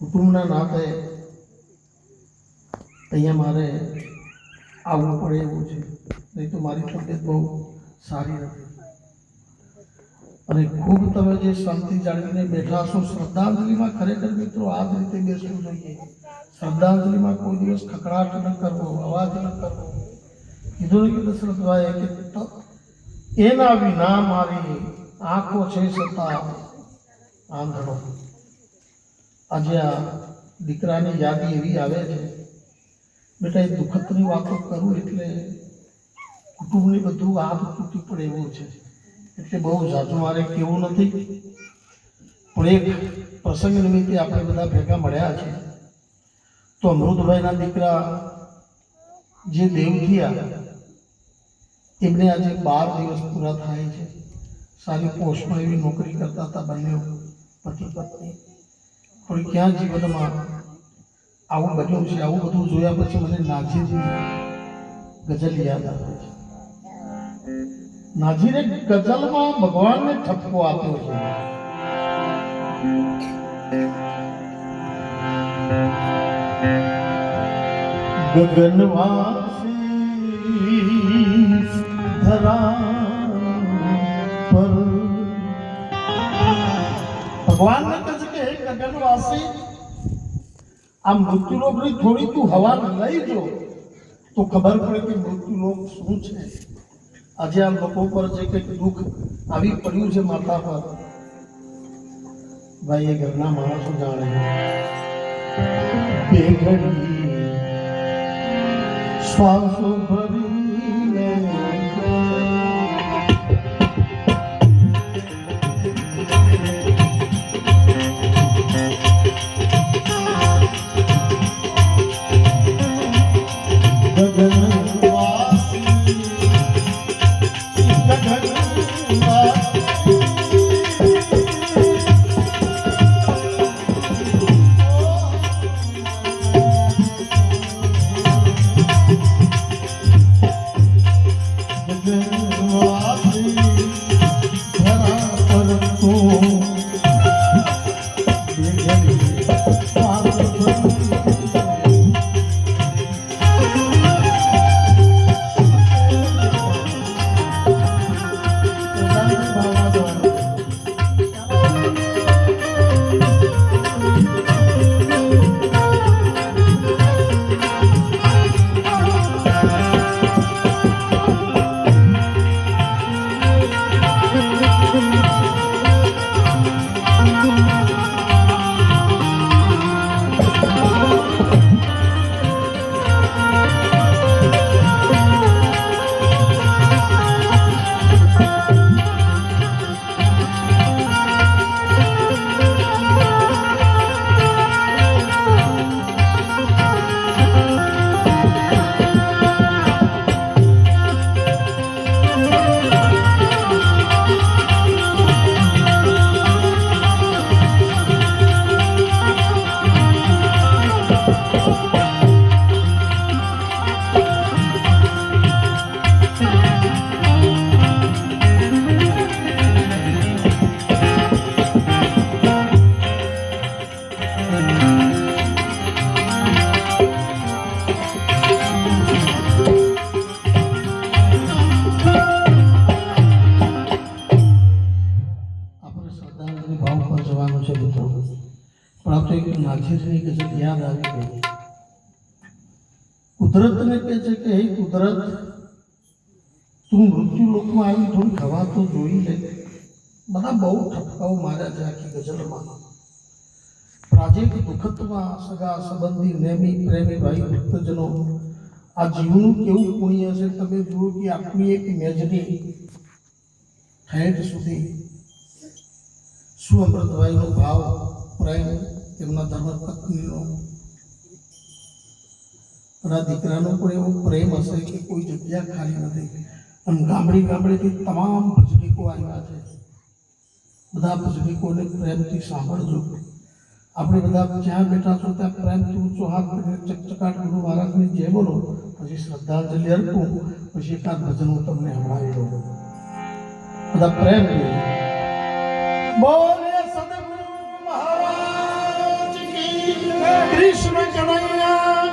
કુટુંબના નાતે અહીંયા મારે આવવું પડે એવું છે, નહીં તો મારી તબિયત બહુ સારી નથી. અને ખૂબ તમે જે શાંતિ જાળવીને બેઠા છો, શ્રદ્ધાંજલિમાં ખરેખર મિત્રો આ જ રીતે બેસવું જોઈએ. શ્રદ્ધાંજલિમાં કોઈ દિવસ ખકડાટ ન કરવો, અવાજ ન કરવો. કીધું ને કે દશરથભાઈએ કે એના વિના મારી આંખો છે છતાં આંધળો. આજે આ દીકરાની યાદી એવી આવે છે, બેટા એ દુઃખદની વાતો કરું એટલે કુટુંબની બધું હાથ તૂટી પડે એવું છે. એટલે બહુ ઝાઝું મારે કેવું નથી, પણ એક પ્રસંગ નિમિત્તે આપણે બધા ભેગા મળ્યા છે. તો અમૃતભાઈના દીકરા જે દેવથિયા, એમને આજે 12 દિવસ પૂરા થાય છે. સારી પોસ્ટમાં એવી નોકરી કરતા હતા બંને પતિ પત્ની. પણ ક્યાં જીવનમાં આવું બન્યું છે. આવું બધું જોયા પછી મને નાજીરની ગઝલ યાદ આવે છે. નાજીરે ગઝલમાં ભગવાનને ઠપકો આપ્યો છે. ગગનવાસી ધરા પર ભગવાનને કહે છે કે હે ગગનવાસી, આ મૃત્યુલોકની થોડી તું હવા લઈ જો તો ખબર પડે કે મૃત્યુલોક શું છે. આજે આ લોકો પર જે કંઈક દુઃખ આવી પડ્યું છે માથા પર, ભાઈ એ ઘરના માણસો જાણે. બે ઘડી શ્વાસો ભરીને નાજીરની ગઝલ યાદ આવી ગઈ. કુદરતને કહે છે કે હે કુદરત, તું મૃત્યુ લોકમાં આવી થોડી હવા તો જોઈ લે. બધા બહુ ઠપકાઓ માર્યા છે આખી ગઝલમાં. પ્રાજેક દુઃખતમાં સગા સંબંધી નેમી પ્રેમી ભાઈ ભક્તજનો, આ જીવનું કેવું પુણ્ય છે. તમે જુઓ કે આપણી એક મેજની ઠેઠ સુધી શું અમૃતભાઈનો ભાવ, પ્રેમ, તેમના ધર્મપત્નીનો અને દીકરાનો પણ એવો પ્રેમ હશે કે કોઈ જગ્યા ખાલી નથી. અને ગામડેથી તમામ ભજનીકો આવ્યા છે. બધા ભજનીકોને પ્રેમથી સાંભળજો. આપણે બધા જ્યાં બેઠા છો ત્યાં પ્રેમથી ઊંચો હાથ કરીને ચકચકાટ ગુરુ મહારાજની જય બોલો, પછી શ્રદ્ધાંજલિ અર્પું, પછી એકાદ ભજન હું તમને સંભળાવી દઉં. બધા પ્રેમથી બોલે સદગુરુ મહારાજ કી કૃષ્ણ કનૈયા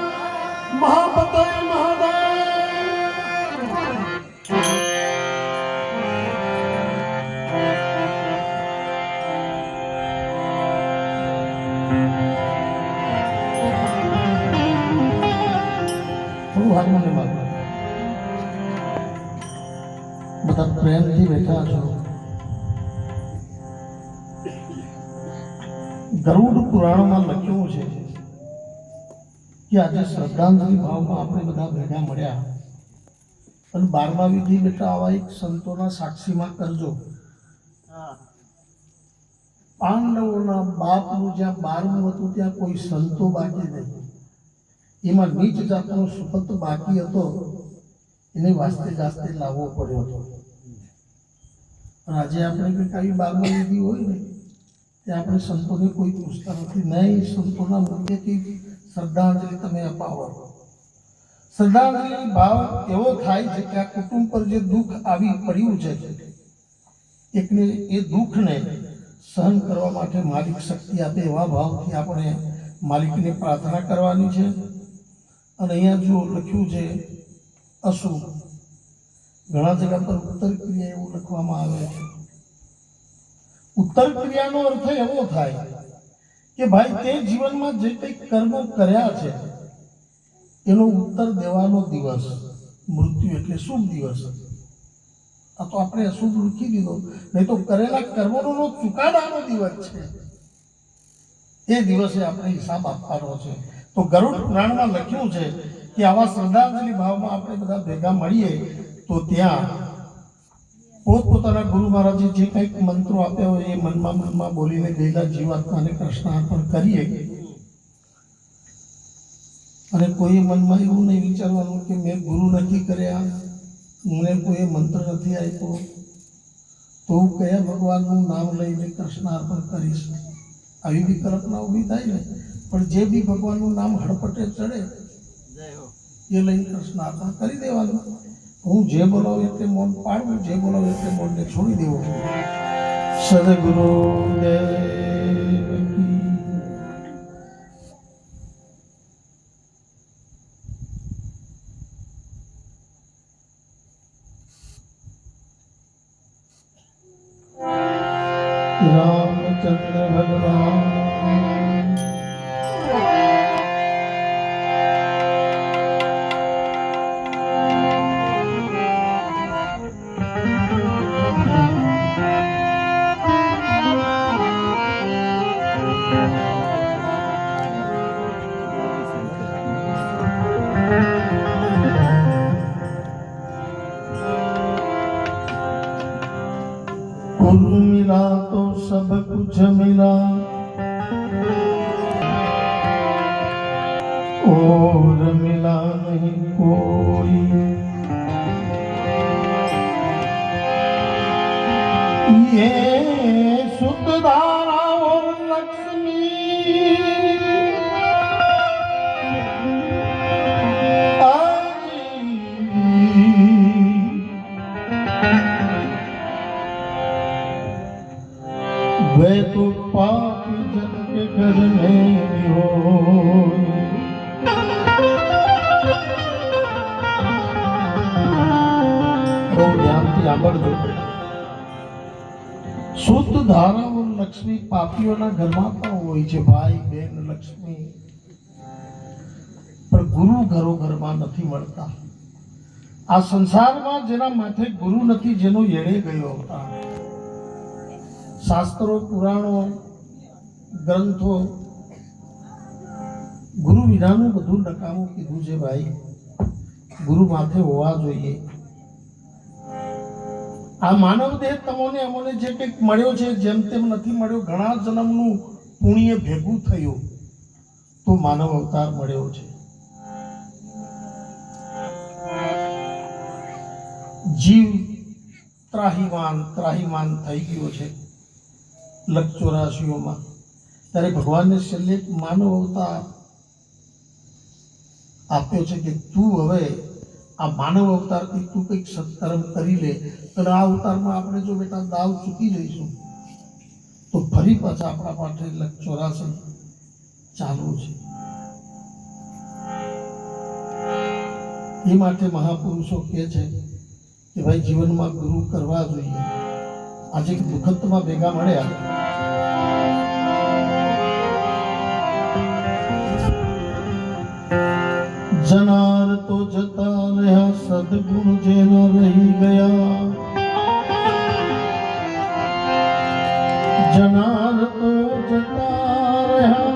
મહાપતે મહાદેવ. બધા પ્રેમથી બેઠા છો. ગરુડ પુરાણમાં લખ્યું છે કે આજે શ્રદ્ધાંજલિ ભાવમાં આપણે બધા ભેગા મળ્યા અને 12મા વિધિ બેટા આવા એક સંતોના સાક્ષીમાં કરજો. પાંડવોના બાપનું જ્યાં 12મું હતું ત્યાં કોઈ સંતો બાકી નહીં. એમાં નીચ જાતનો સુપત બાકી હતો, એને વાસ્તે ગાસ્તે લાવવો પડ્યો હતો. આજે આપણે કંઈક આવી 12મા વિધિ હોય ને તે આપણે સંતોને કોઈ પૂછતા નથી. નહીં, સંતોના મુખ્યથી શ્રદ્ધાંજલિ તમે અપાવો. શ્રદ્ધાંજલિ ભાવ એવો થાય છે કે આ કુટુંબ પર જે દુઃખ આવી પડ્યું છે એકને એ દુઃખને સહન કરવા માટે માલિક શક્તિ આપે એવા ભાવથી આપણે માલિકને પ્રાર્થના કરવાની છે. અને અહીંયા જો લખ્યું છે અશુભ, ઘણા જગ્યા પર ઉત્તર ક્રિયા એવું લખવામાં આવે છે. ઉત્તર ક્રિયાનો અર્થ એવો થાય કે ભાઈ તે જીવનમાં જે કંઈક કર્મો કર્યા છે એનો ઉત્તર દેવાનો દિવસ. મૃત્યુ એટલે શુભ દિવસ. આ તો આપણે અશુભ લખી દીધો, નહીં તો કરેલા કર્મોનો ચુકાદાનો દિવસ છે. એ દિવસે આપણે હિસાબ આપવાનો છે. તો ગરુડ પુરાણમાં લખ્યું છે કે આવા શ્રદ્ધાંજલિ ભાવમાં આપણે બધા ભેગા મળીએ તો ત્યાં પોતપોતાના ગુરુ મહારાજે જે કંઈક મંત્રો આપ્યા હોય એ મનમાં બોલીને ગયેલા જીવાત્માને કૃષ્ણાર્પણ કરીએ. અને કોઈ મનમાં એવું નહીં વિચારવાનું કે મેં ગુરુ નથી કર્યા, મને કોઈ મંત્ર નથી આપ્યો તો હું કયા ભગવાનનું નામ લઈને કૃષ્ણાર્પણ કરીશ. આવી બી કલ્પના ઊભી થાય ને. પણ જે બી ભગવાનનું નામ હડપટે ચડે એ લઈને કૃષ્ણાર્પણ કરી દેવાનું. હું જે બોલાવું એટલે મૌન પાડવું, જે બોલાવું એટલે મૌનને છોડી દેવું. સદગુરુ દેવ રામચંદ્ર ભગવાન गुरु मिला तो सब कुछ मिला और मिला नहीं कोई. ये शुद्ध धारा और लक्ष्मी वे तो पापी जन के घर में भी हो. બહુ ધ્યાનથી સાંભળજો. શુદ્ધ ધારા और લક્ષ્મી પાપીઓના ઘરમાં પણ હોય છે ભાઈ બેન લક્ષ્મી, પણ ગુરુ ઘરો ઘરમાં નથી મળતા. આ સંસારમાં જેના માથે ગુરુ નથી, જેનો એળે ગયો હતા. શાસ્ત્રો પુરાણો ગ્રંથો ગુરુ વિનાનું બધું નકામું કીધું છે ભાઈ. ગુરુ માથે હોવા જોઈએ. આ માનવ દેહ તમને અમને જે કંઈક મળ્યો છે જેમ તેમ નથી મળ્યો. ઘણા જન્મનું પુણ્ય ભેગું થયું તો માનવ અવતાર મળ્યો છે. જીવ ત્રાહીમાન થઈ ગયો છે લખ 84માં. ત્યારે ભગવાનને છેલ્લે માનવ અવતાર આપ્યો છે કે તું હવે આ માનવ અવતારથી તું કંઈક સત્કર્મ કરી લે. અને આ અવતારમાં આપણે જો બેટા દાવ ચૂકી જઈશું તો ફરી પાછા આપણા પાસે લખ 84 ચાલુ છે. એ માટે મહાપુરુષો કહે છે કે ભાઈ જીવનમાં ગુરુ કરવા જોઈએ. આજે દુઃખતમાં ભેગા મળ્યા. જનાર તો જતા રહ્યા, સદગુણ જેના રહી ગયા. જનાર તો જતા રહ્યા,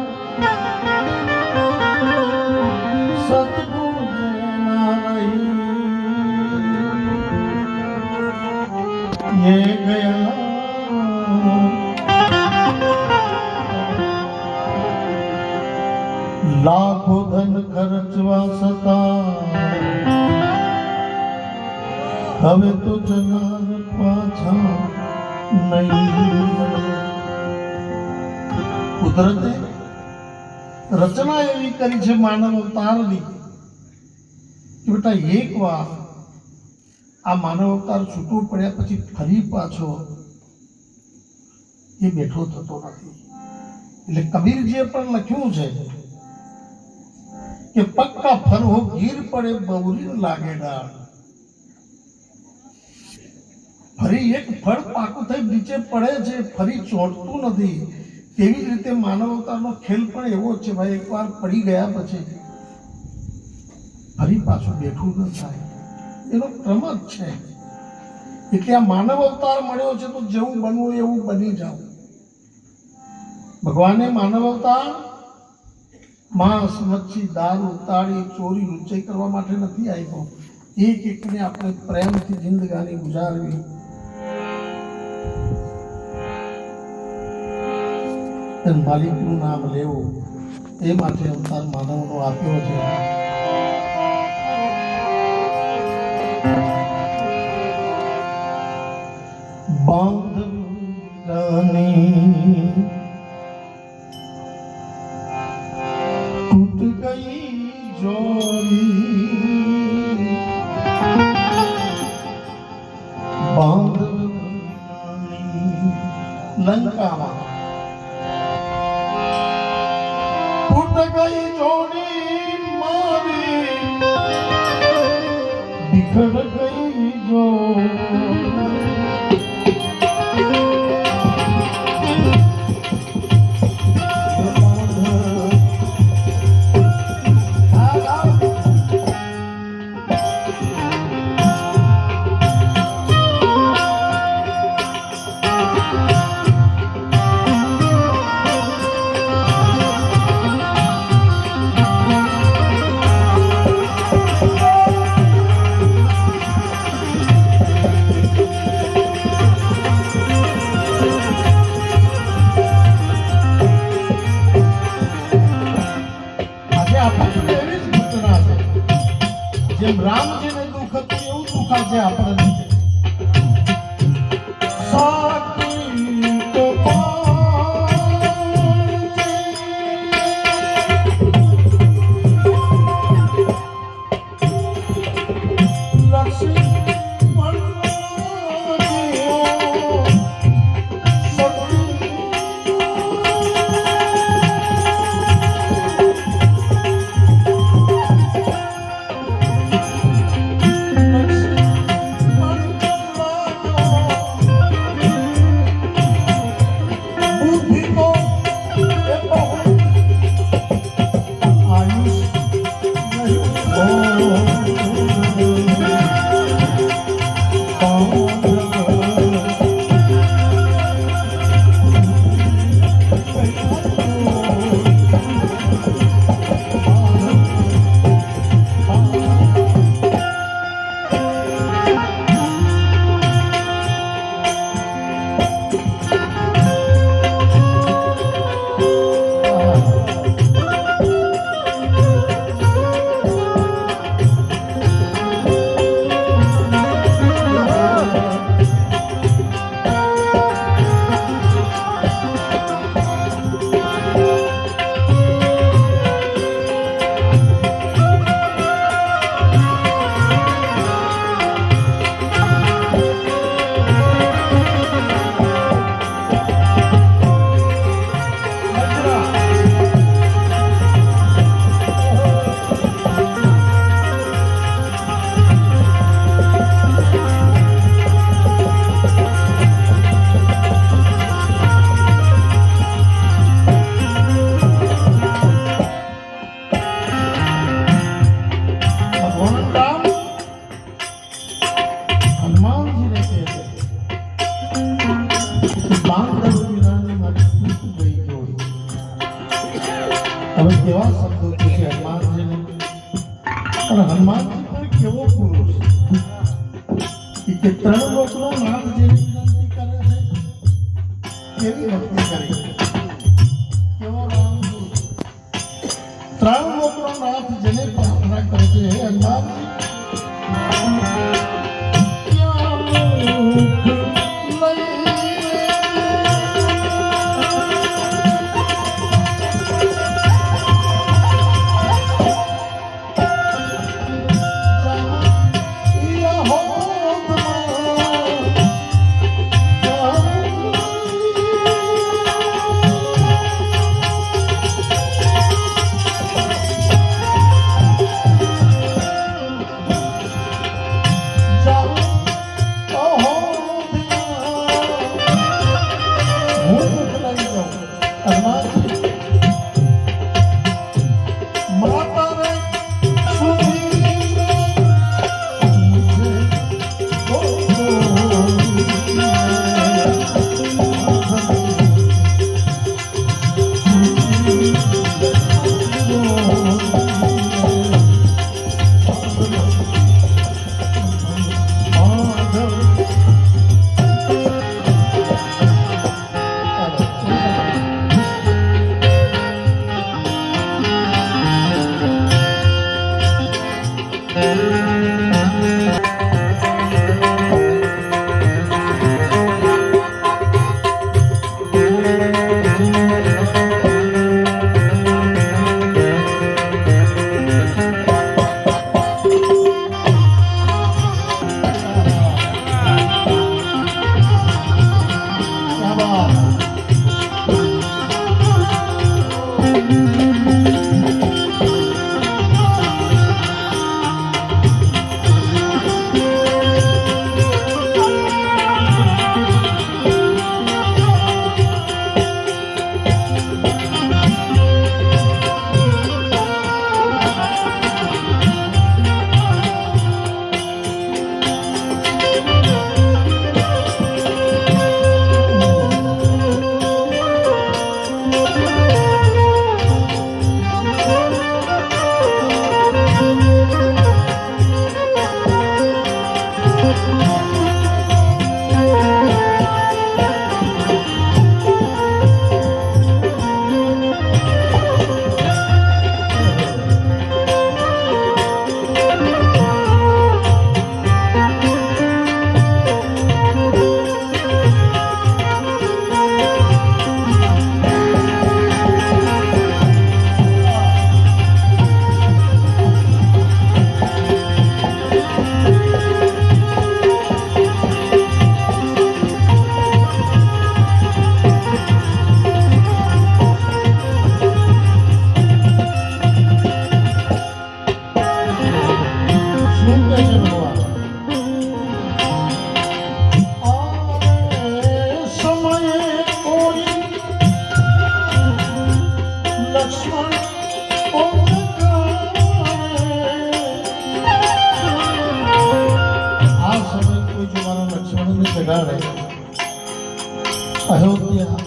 સદગુણ જેના રહી ये ગયા. લાખો ધન ખર્ચવા છતાં હવે તો જનાર પાછા નહીં. કુદરતે રચના એવી કરી છે માનવ અવતારની કે બેટા એક વાર આ માનવ અવતાર છૂટો પડ્યા પછી ફરી પાછો એ બેઠો થતો નથી. એટલે કબીરજીએ પણ લખ્યું છે કે પક્કા ફરવો ગીર પડે બહુરી લાગે ડાળ. ફરી એક ફળ પાકું થઈ નીચે પડે છે, ફરી ચોંટતું નથી. તેવી જ રીતે માનવ અવતારનો ખેલ પણ એવો છે ભાઈ, એકવાર પડી ગયા પછી ફરી પાછું બેઠું ન થાય, એનો ક્રમ જ છે. એટલે આ માનવ અવતાર મળ્યો છે તો જેવું બનવું એવું બની જાવ. ભગવાને માનવ અવતાર માંસ, મચ્છી, દારૂ, તાળી, ચોરી, લુચાઈ કરવા માટે નથી આપ્યો. એક એકને આપણે પ્રેમથી જિંદગાની ગુજારવી. માલિકનું નામ લેવું એ માટે અવતાર માનવનો આપ્યો છે. બાંધવાની टूट गई जोड़ी, बांधनी लंकाમાં टूट गई जोड़ी मारी, बिखर गई जोड़ी. જેમ રામજીને દુઃખ હતું એવું દુઃખ આજે આપણે છે. હવે કેવા શબ્દો છે હનુમાનજીને, અને હનુમાનજી પણ કેવો પુરુષ કે ત્રણ લોકનો નાથ જેવી વિનંતી કરે છે, કેવી ભક્તિ કરી, કેવો રામ ત્રણ લોકનો નાથ જેને પ્રાર્થના કરે છે, હે હનુમાનજી અયોધ્યા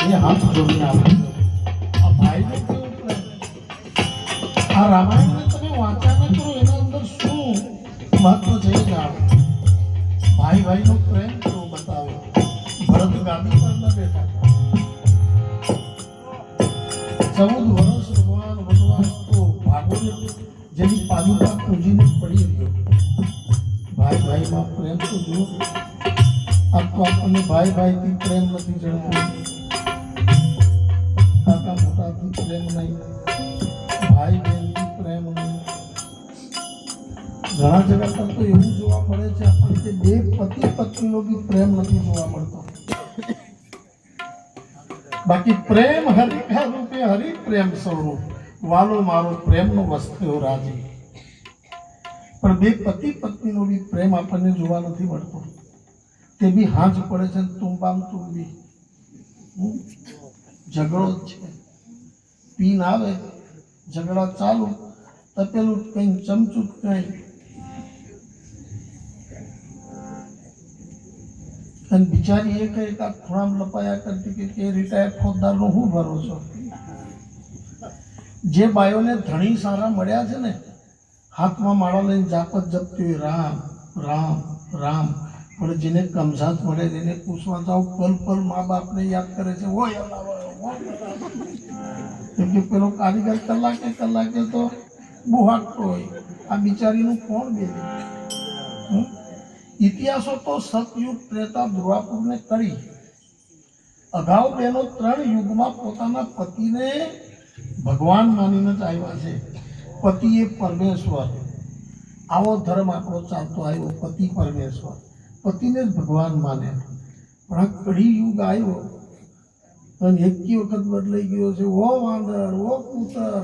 બે હાથ જોડીને આવે. આ ભાઈને કેવું પ્રેમ, આ રામાયણને તમે વાંચ્યા ન કરો એના અંદર શું મહત્વ છે એ જાણો. ભાઈ ભાઈનો પ્રેમ કેવો બતાવે. ભરત ગાદી પર ન બેઠા, 14 વર્ષ ભગવાન વનવાસ તો ભાગોને જેની પાદુકા પૂજીને પડી રહ્યો. ભાઈ ભાઈમાં પ્રેમ તો જુઓ. આ તો આપણને ભાઈ ભાઈથી પ્રેમ નથી જણતો, કાકા મોટાથી પ્રેમ નહીં, ભાઈ બહેનથી પ્રેમ નહીં. ઘણા જગ્યા પર તો એવું જોવા મળે છે આપણને કે બે પતિ પત્નીનો બી પ્રેમ નથી જોવા મળતો. બાકી પ્રેમ હરિકા રૂપે હરિ પ્રેમ સ્વરૂપ, વાલો મારો પ્રેમનો વસ્ત્યો રાજી. પણ બે પતિ પત્નીનો બી પ્રેમ આપણને જોવા નથી મળતો. તે બી હાંજ પડે છે તુંબામ તુંબી, ઝઘડો જ છે. પીન આવે, ઝઘડા ચાલુ, તપેલું કંઈ ચમચું કંઈ, અને બિચારી એ કંઈ ખૂણામાં લપાયા કરતી કે રિટાયર ફોજદારનો હું ભરોસો. જે બાયોને ધણી સારા મળ્યા છે ને, હાથમાં માળા લઈને જાપત જપતી હોય રામ રામ રામ, પણ જેને કમઝાત મળે જેને પૂછવા જાઓ પલ પલ મા બાપને યાદ કરે છે, ઓય કેમ કે પેલો કારીગર કલાકે કલાકે તો બુહાટતો હોય, આ બિચારીનું કોણ બે? ઇતિહાસો તો સતયુગ, ત્રેતા, દ્વાપર ને કળી. અગાઉ બેનો 3 યુગમાં પોતાના પતિને ભગવાન માનીને જ આવ્યા છે. પતિ એ પરમેશ્વર, આવો ધર્મ આપણો ચાલતો આવ્યો, પતિ પરમેશ્વર, પતિને જ ભગવાન માને. પણ આ કળી યુગ આવ્યો અને એકી વખત બદલાઈ ગયો છે, ઓ વાંદર, ઓ કૂતર.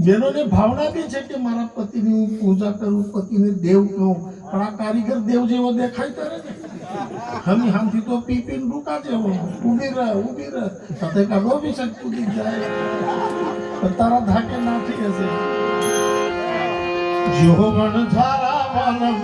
બેનોને ભાવના બી છે કે મારા પતિની હું પૂજા કરું, પતિને દેવ કહું, પણ આ કારીગર દેવ જેવો દેખાય કરે ને, હમી હામથી તો પી પીને ડૂકા જેવો, ઊભી રહે સાથે કાઢો બી શક કૂદી જાય, તારા ધાકે ના થઈ હશે. જો મન ધારા માનવ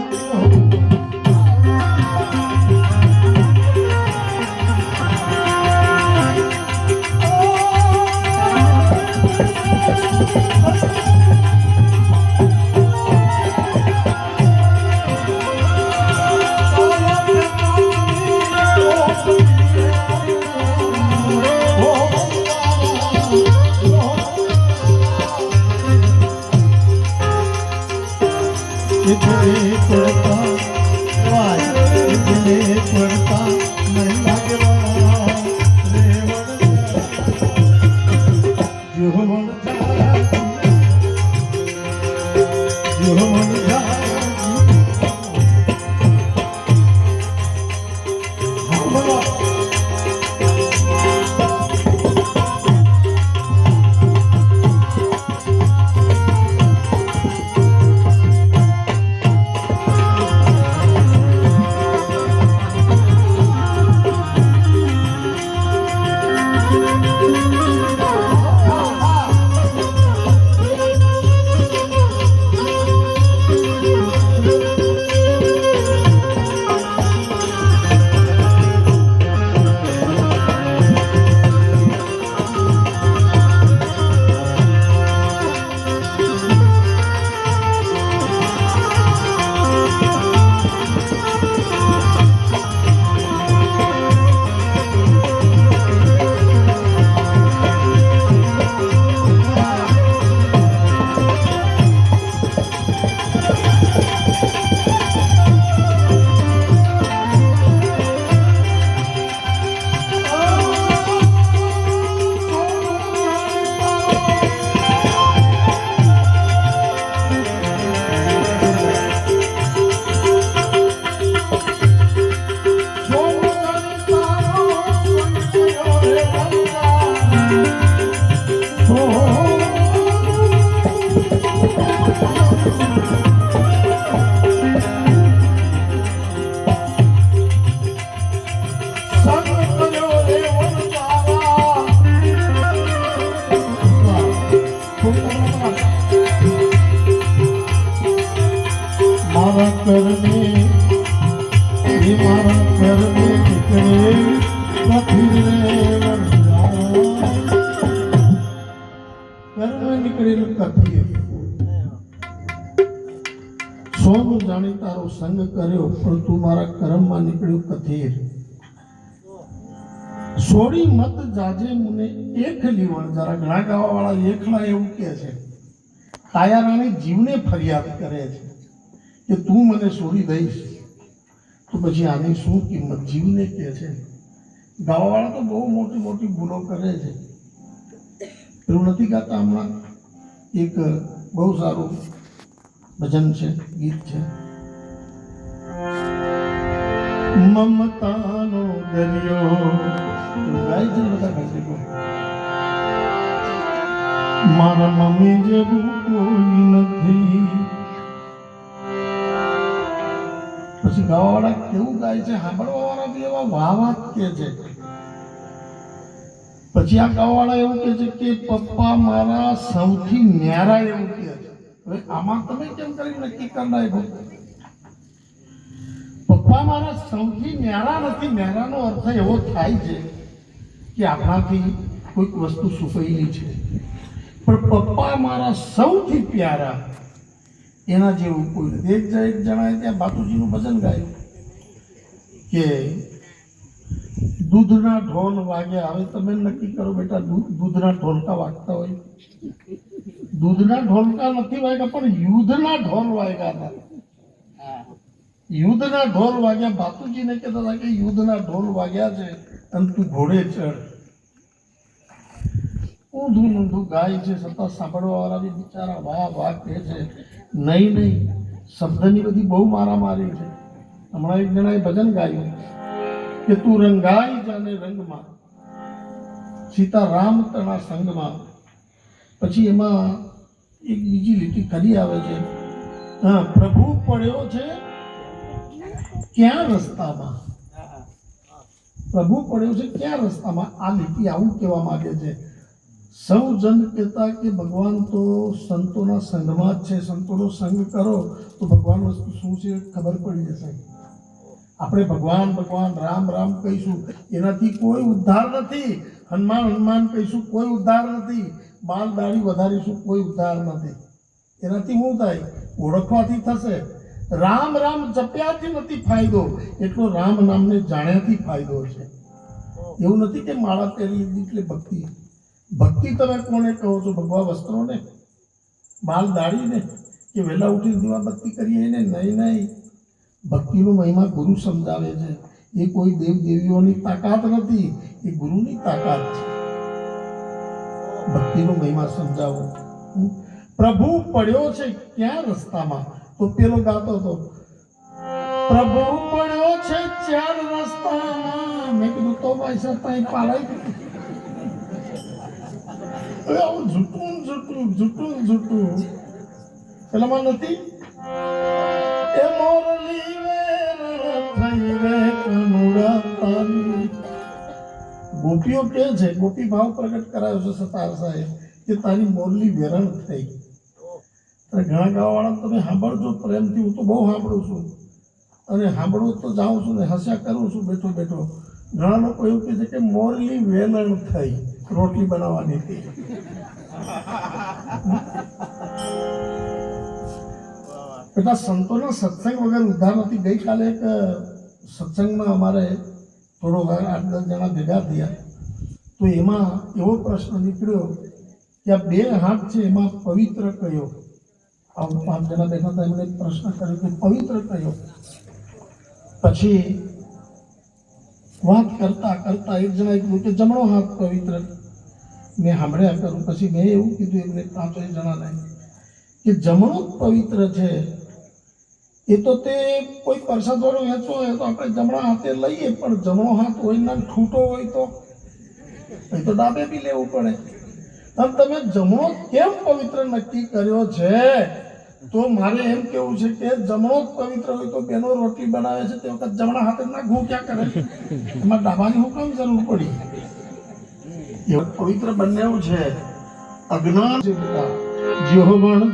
સોનું જાણી તારો સંગ કર્યો, પણ તું મારા કર્મમાં નીકળ્યું કથીર. સોડી મત જાજે મુને એક લીવણ. જરા ઘણા ગાવા વાળા એકલા એવું કહે છે, કાયારાણી જીવને ફરિયાદ કરે છે કે તું મને છોડી દઈશ તો પછી આની શું કિંમત? જીવને કહે છે. ગાવાવાળા તો બહુ મોટી મોટી ભૂલો કરે છે, એવું નથી ગાતા. હમણાં એક બહુ સારું ભજન છે, ગીત છે, મમતાનો દરિયો ગાય છે બધા ભજનો. મારા મમ્મી જેવું કોઈ નથી. પછી ગાવાવાળા કેવું ગાય છે, સાંભળવા વાળા બી એવા વાહ વાહ કે છે. પછી આ ગાવાવાળા એવું કે છે કે પપ્પા મારા સૌથી ન્યારા, એવું કે છે. હવે આમાં તમે કેમ કરી નક્કી કરી નાખો? પપ્પા મારા સૌથી ન્યારા નથી. ન્યારાનો અર્થ એવો થાય છે કે કે આપણાથી કોઈક વસ્તુ સુફેલી છે, પણ પપ્પા મારા સૌથી પ્યારા એના જેવું કોઈ નથી. એક જણાએ ત્યાં બાપુજીનું ભજન ગાયું કે દૂધના ઢોલ વાગ્યા. હવે તમે નક્કી કરો બેટા, દૂધના ઢોલકા વાગતા હોય? દૂધના ઢોલકા નથી વાગ્યા, પણ યુદ્ધના ઢોલ વાગ્યા હતા. યુદ્ધના ઢોલ વાગ્યા. બાપુજીને કહેતા હતા કે યુદ્ધના ઢોલ વાગ્યા છે અને તું ઘોડે ચડ. ઊંધું ઊંધું ગાય છે, છતાં સાંભળવા વાળા બી બિચારા વાહ વાહ કહે છે. નહીં શબ્દની બધી બહુ મારામારી છે. હમણાં એક જણાએ ભજન ગાયું કે તું રંગાઈ જાને રંગમાં, સીતારામ તણા સંગમાં. પછી એમાં એક બીજી લીટી ખરી આવે છે, હા, પ્રભુ પડ્યો છે ક્યાં રસ્તામાં. પ્રભુ પડ્યો છે ક્યાં રસ્તામાં. આ લીટી આવું કહેવા માંગે છે. સૌ જન કહેતા કે ભગવાન તો સંતોના સંગમાં જ છે, સંતોનો સંગ કરો તો ભગવાન વસ્તુ શું છે ખબર પડી જશે. આપણે ભગવાન ભગવાન રામ રામ કહીશું એનાથી કોઈ ઉદ્ધાર નથી. હનુમાન હનુમાન કહીશું કોઈ ઉદ્ધાર નથી. બાલ દાઢી વધારીશું કોઈ ઉદ્ધાર નથી. એનાથી શું થાય? ઓળખવાથી થશે. રામ રામ જપ્યાથી નથી ફાયદો, એટલો રામ નામને જાણ્યાથી ફાયદો છે. એવું નથી કે માળા પહેરી એટલે ભક્તિ. ભક્તિ તમે કોને કહો છો? ભગવા વસ્ત્રોને, બાલ દાઢીને, કે વહેલા ઉઠી દીવાબત્તી કરીએ એને? નહીં. ભક્તિનો મહિમા ગુરુ સમજાવે છે. એ કોઈ દેવ દેવીઓની તાકાત નથી, એ ગુરુની તાકાત છે. ભક્તિનો મહિમા સમજાવો. પ્રભુ પડ્યો છે ક્યાં રસ્તામાં. તો પેલો ગાતો હતો, પ્રભુ પડ્યો છે ચાર રસ્તામાં. મેં કીધું તો ભાઈ સાહેબ ત્યાં પાલાઈ આવું જૂઠું પેલામાં નથી. એ મોરલી થઈ રે કનુડા તારી. ગોપીઓ કે છે, ગોપી ભાવ પ્રગટ કરાયો છે સતાર સાહેબ કે તારી મોરલી વેરણ થઈ. ઘણા ગાવાવાળા તમે સાંભળજો પ્રેમથી. હું તો બહુ સાંભળું છું અને સાંભળું તો જાઉં છું ને હસ્યા કરું છું બેઠો. ઘણા લોકો એવું કહે છે કે મોરલી વેલણ થઈ, રોટલી બનાવવાની હતી. બેટા સંતોના સત્સંગ વગર ઉદ્ધાર નથી. ગઈકાલે એક સત્સંગમાં અમારે થોડો 8-10 જણા ભેગા થયા, તો એમાં એવો પ્રશ્ન નીકળ્યો કે આ 2 હાથ છે એમાં પવિત્ર કયો? 5 જણા બેઠા હતા, એમણે પ્રશ્ન કર્યો કે પવિત્ર કયો? પછી વાત કરતા એક જણાએ કીધું કે જમણો હાથ પવિત્ર. મેં સાંભળ્યા કરું. પછી મેં એવું કીધું એમને 5 જણાને કે જમણો જ પવિત્ર છે. એ તો તે કોઈ પ્રસાદવાળો વેચવો હોય તો આપણે જમણા હાથે લઈએ, પણ જમણો હાથ હોય ના છૂટો હોય તો ડાબે બી લેવું પડે. અને તમે જમણો કેમ પવિત્ર નક્કી કર્યો છે? તો મારે એમ કેવું છે કે જમણો જ પવિત્ર હોય તો બેનો રોટલી બનાવે છે તે વખત જમણા હાથે ના ઘૂંટ્યા કરે, એમાં ડાબાની હું કામ જરૂર પડી? એવું પવિત્ર બંને છે. અજ્ઞાન છે બેટા, જ્યો વણ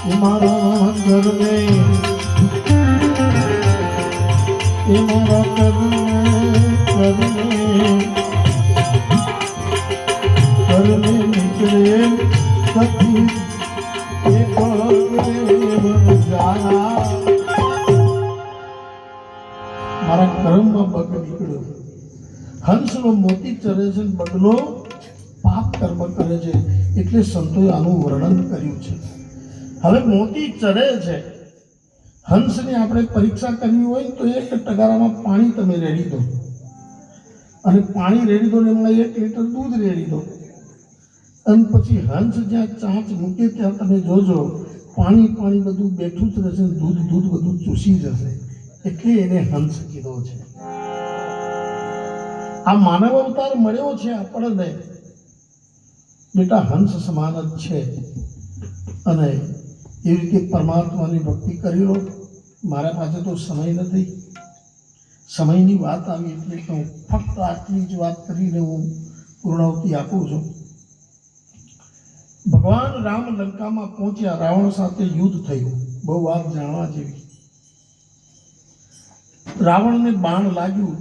એ મારા ઘરને એ મારા ઘરને નીકળે કથી એ પગરે જાના મારા કર્મમાં બગ નીકળ્યો. હંસનો મોતી ચરે છે, બગલો પાપ કર્મ કરે છે, એટલે સંતોએ આનું વર્ણન કર્યું છે. હવે મોતી ચરે છે, હંસની આપણે પરીક્ષા કરવી હોય તો એક ટગારામાં પાણી તમે રેડી દો અને પાણી રેડી દો ને એમાં 1 લીટર દૂધ રેડી દો અને પછી હંસ જ્યાં ચાંચ મૂકે ત્યાં તમે જોજો પાણી પાણી બધું બેઠું જ રહેશે, દૂધ દૂધ બધું ચૂસી જશે, એટલે એને હંસ કીધો છે. આ માનવ અવતાર મળ્યો છે આપણને બેટા હંસ સમાન જ છે. અને એવી રીતે પરમાત્માની ભક્તિ કરી લો. મારા પાસે તો સમય નથી, સમયની વાત આવી એટલે તો ફક્ત આટલી જ વાત કરીને હું પૂર્ણાવતી આપું છું. ભગવાન રામ લંકામાં પહોંચ્યા, રાવણ સાથે યુદ્ધ થયું. બહુ વાત જાણવા જેવી. રાવણને બાણ લાગ્યું,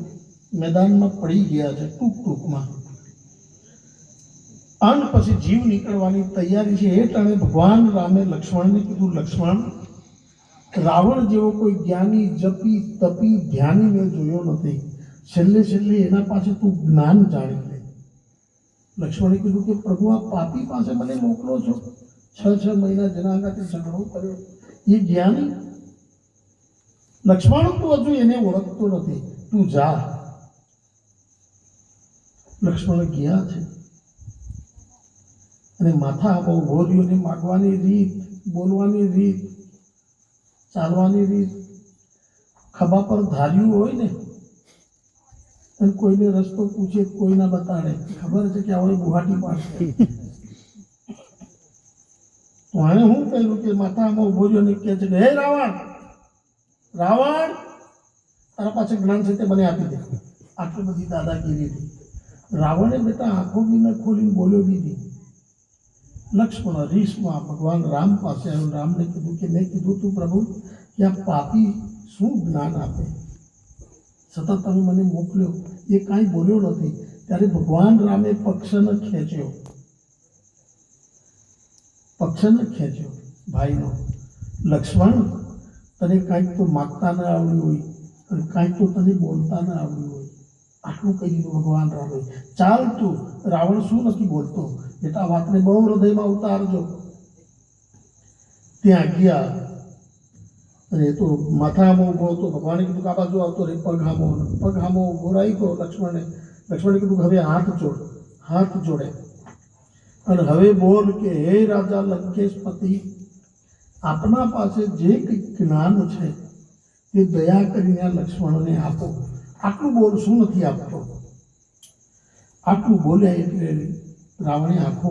મેદાનમાં પડી ગયા છે ટૂંકમાં. અને પછી જીવ નીકળવાની તૈયારી છે. એ ટાણે ભગવાન રામે લક્ષ્મણને કીધું, લક્ષ્મણ, રાવણ જેવો કોઈ જ્ઞાની જપી તપી ધ્યાની મેં જોયો નથી. છેલ્લે છેલ્લે એના પાસે તું જ્ઞાન જાણી લે. લક્ષ્મણે કીધું કે પ્રભુ, આ પાપી પાસે મને મોકલો છો? 6 મહિના જેના આગળ ઝઘડો કર્યો, એ જ્ઞાની? લક્ષ્મણ, તું હજુ એને ઓળખતો નથી, તું જા. લક્ષ્મણ ગયા છે અને માથા બહુ ગોરીઓને માગવાની રીત, બોલવાની રીત, ચાલવાની રીત, ખભા પર ધાર્યું હોય ને અને કોઈને રસ્તો પૂછે, કોઈ ના બતાડે, ખબર છે કે હવે ગુવાહાટી પાડશે. તો આને હું કહ્યું કે માથામાં ઉભો રહ્યો ને કહે છે કે હે રાવણ, રાવણ, તારા પાસે જ્ઞાન છે તે મને આપી દે. આટલી બધી દાદાગીરી હતી. રાવણે બેટા આંખો બી ન ખોલીને બોલ્યો બી નહીં. લક્ષ્મણ રીસમાં ભગવાન રામ પાસે આવ્યો. રામને કીધું કે મેં કીધું તું પ્રભુ કે આ પાપી શું જ્ઞાન આપે, સતત તમે મને મોકલ્યો, એ કાંઈ બોલ્યો નથી. ત્યારે ભગવાન રામે પક્ષને ખેંચ્યો, ભાઈનો. લક્ષ્મણ, તને કાંઈક તો માગતા ન આવડ્યું હોય અને કાંઈક તો તને બોલતા ન આવડ્યું હોય. આટલું કહી દીધું ભગવાન રામે. ચાલ તું, રાવણ શું નથી બોલતો, બેટા વાતને બહુ હૃદયમાં ઉતારજો. ત્યાં ગયા અને એ તો માથામાં ઊભો હતો. ભગવાને કીધું કે આ બાજુ આવતો રે, પગ હામો ઊભો રહી ગયો. લક્ષ્મણે કીધું કે હવે હાથ જોડે અને હવે બોલ કે હે રાજા લંકેશપતિ, આપના પાસે જે કંઈક જ્ઞાન છે તે દયા કરીને આ લક્ષ્મણને આપો. આટલું બોલ, શું નથી આપતો? આટલું બોલ્યા એટલે રાવણે આંખો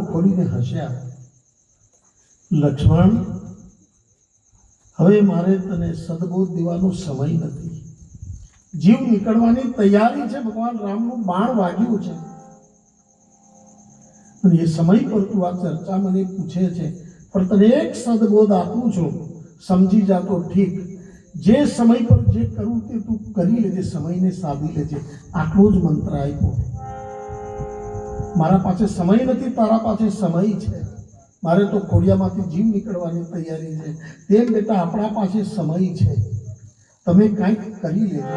ખોલીને હસ્યા. લક્ષ્મણ, હવે મારે તને સદબોધ દેવાનો સમય નથી. જીવ નીકળવાની તૈયારી છે. ભગવાન રામનું બાણ વાગ્યું છે અને એ સમય પર તું આ ચર્ચા મને પૂછે છે. પણ તને એક સદબોધ આપું છું, સમજી જાતો ઠીક. જે સમય પર જે કરવું તે તું કરી લેજે, સમયને સાધી લેજે. આટલો જ મંત્ર આપ્યો. મારા પાસે સમય નથી, તારા પાસે સમય છે. મારે તો ખોડિયામાંથી જીવ નીકળવાની તૈયારી છે. તેમ બેટા આપણા પાસે સમય છે, તમે કાંઈક કરી લેજો.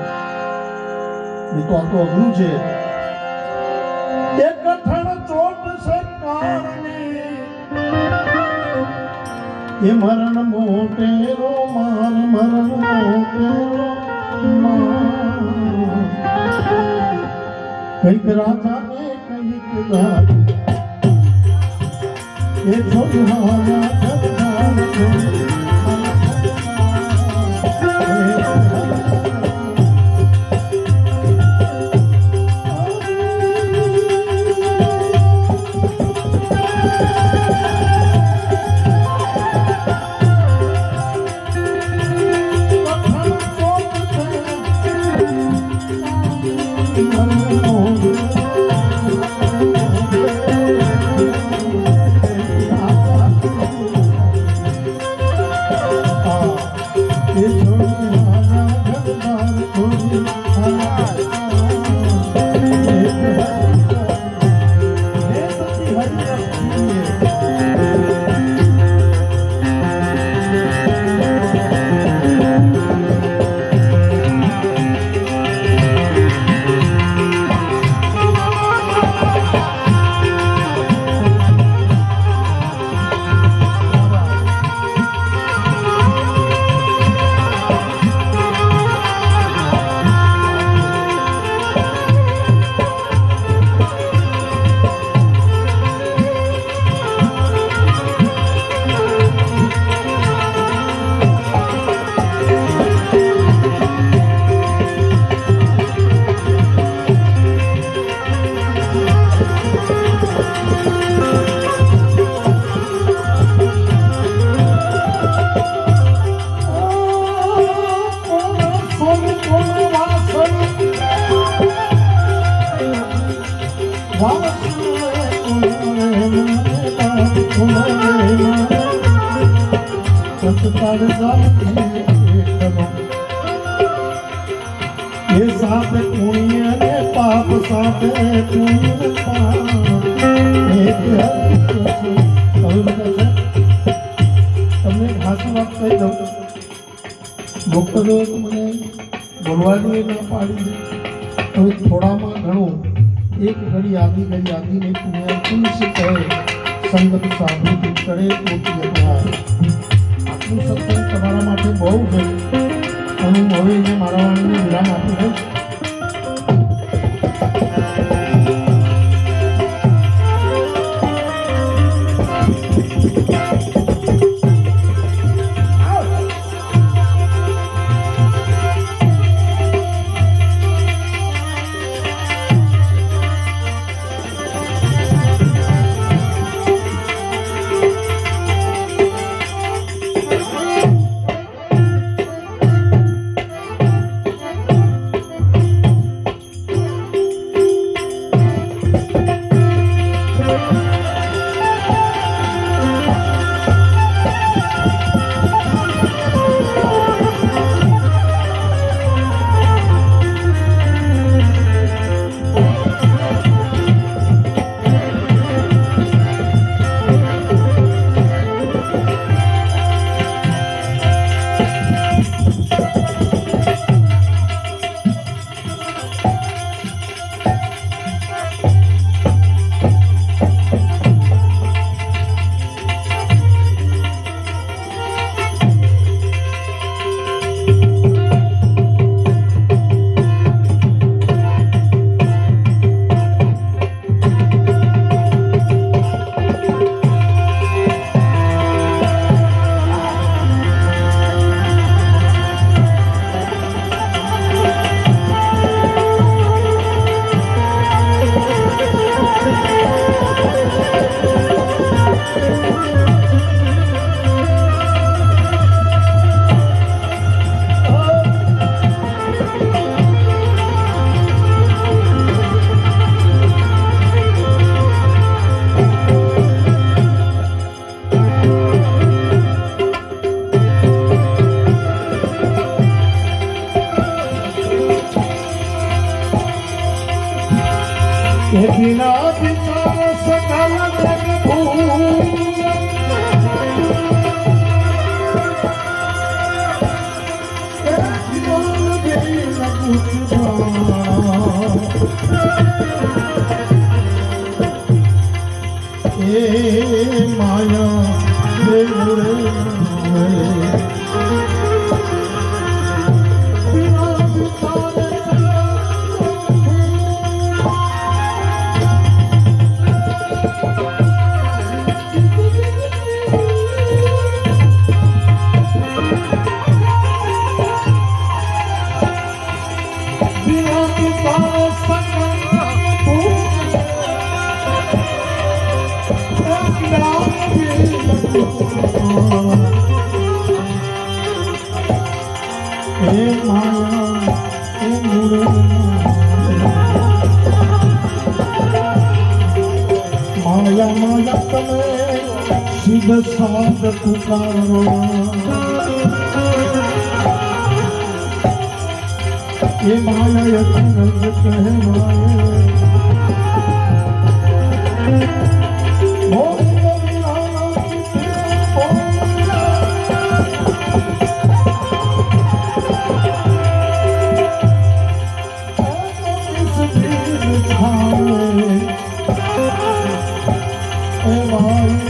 નહીં તો આ તો અઘરું છે. એક કઠણ ચોટ છે કાળની, એ મરણ મોટેરો માર, મરણ મોટેરો માર. કંઈક રાજાને કંઈક રાજા, એ છોડવાના ये साथ पुण्य ने पाप साथ पुण्य તમને ખાસી વાત કહી દઉં. ડૉક્ટરોએ મને બોલવાની ના પાડી. હવે થોડામાં ઘણું એક ઘડી આધી ને પુણ્ય તુલસી કહે સંગત સાબુત કરે પોતી અપનાય. આટલું સત્સંગ તમારા માટે બહુ છે. હું હવે એને મારા વાણીને વિરામ આપી દઈશ. बिना विचार सकल जग भूल माया माया माया तमे सिद्ध साध पुकारो ये माया यत्न कहवाए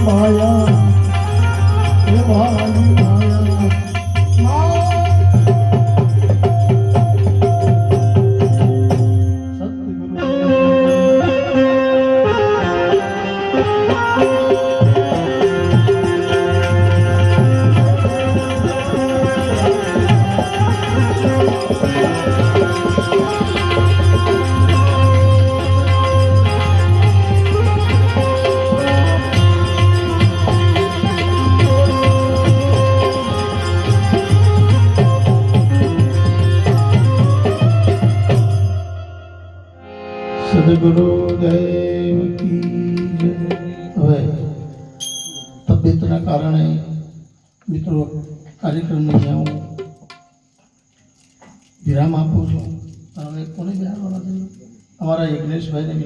માયા હે મારી માયા સદગુરુદેવ કી જય. હવે તબિયતના કારણે મિત્રો કાર્યક્રમને અહીંયા હું વિરામ આપું છું. હવે કોને વિરામ આપવા? અમારા યજ્ઞેશભાઈને